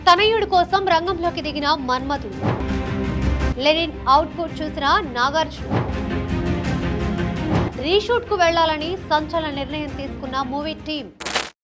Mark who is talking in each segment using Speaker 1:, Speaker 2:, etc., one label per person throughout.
Speaker 1: తనయుడి కోసం రంగంలోకి దిగిన మన్మధుడు. లెనిన్ అవుట్పుట్ చూసిన నాగార్జున రీషూట్ కు వెళ్లాలని సంచలన నిర్ణయం తీసుకున్న మూవీ టీం.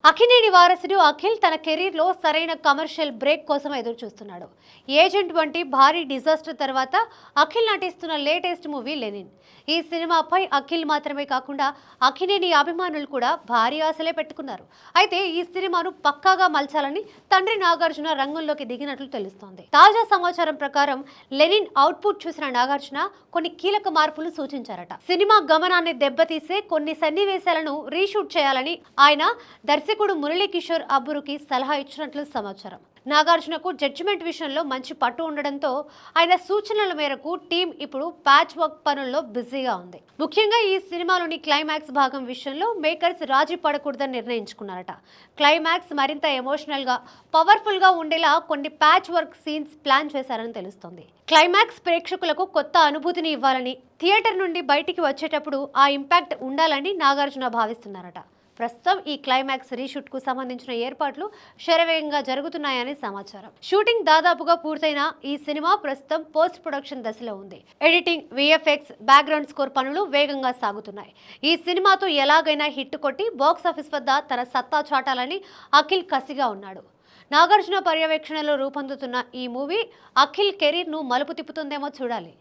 Speaker 1: అక్కినేని వారసుడు అఖిల్ తన కెరీర్ లో సరైన కమర్షియల్ బ్రేక్ కోసం ఎదురు చూస్తున్నాడు. ఏజెంట్ వంటి భారీ డిజాస్టర్ తర్వాత అఖిల్ నటిస్తున్న లేటెస్ట్ మూవీ లెనిన్. ఈ సినిమాపై అఖిల్ మాత్రమే కాకుండా అక్కినేని అభిమానులు కూడా భారీ ఆశలే పెట్టుకున్నారు. అయితే ఈ సినిమాను పక్కాగా మలచాలని తండ్రి నాగార్జున రంగంలోకి దిగినట్లు తెలుస్తోంది. తాజా సమాచారం ప్రకారం లెనిన్ అవుట్పుట్ చూసిన నాగార్జున కొన్ని కీలక మార్పులు సూచించారట. సినిమా గమనాన్ని దెబ్బతీసే కొన్ని సన్నివేశాలను రీషూట్ చేయాలని ఆయన దర్శకుడు మురళీకిషోర్ అబ్బురుకి సలహా ఇచ్చినట్లు సమాచారం. నాగార్జునకు జడ్జిమెంట్ విషయంలో మంచి పట్టు ఉండడంతో ఆయన సూచనల మేరకు టీం ఇప్పుడు ప్యాచ్ వర్క్ పనుల్లో బిజీగా ఉంది. ముఖ్యంగా ఈ సినిమాలోని క్లైమాక్స్ భాగం విషయంలో మేకర్స్ రాజీ పడకూడదని నిర్ణయించుకున్నారట. క్లైమాక్స్ మరింత ఎమోషనల్ గా, పవర్ఫుల్ గా ఉండేలా కొన్ని ప్యాచ్ వర్క్ సీన్స్ ప్లాన్ చేశారని తెలుస్తోంది. క్లైమాక్స్ ప్రేక్షకులకు కొత్త అనుభూతిని ఇవ్వాలని, థియేటర్ నుండి బయటికి వచ్చేటప్పుడు ఆ ఇంపాక్ట్ ఉండాలని నాగార్జున భావిస్తున్నారట. ప్రస్తుతం ఈ క్లైమాక్స్ రీషూట్ కు సంబంధించిన ఏర్పాట్లు శరవేగంగా జరుగుతున్నాయని సమాచారం. షూటింగ్ దాదాపుగా పూర్తయిన ఈ సినిమా ప్రస్తుతం పోస్ట్ ప్రొడక్షన్ దశలో ఉంది. ఎడిటింగ్, విఎఫ్ఎక్స్, బ్యాక్గ్రౌండ్ స్కోర్ పనులు వేగంగా సాగుతున్నాయి. ఈ సినిమాతో ఎలాగైనా హిట్ కొట్టి బాక్సాఫీస్ వద్ద తన సత్తా చాటాలని అఖిల్ కసిగా ఉన్నాడు. నాగార్జున పర్యవేక్షణలో రూపొందుతున్న ఈ మూవీ అఖిల్ కెరీర్ ను మలుపు తిప్పుతుందేమో చూడాలి.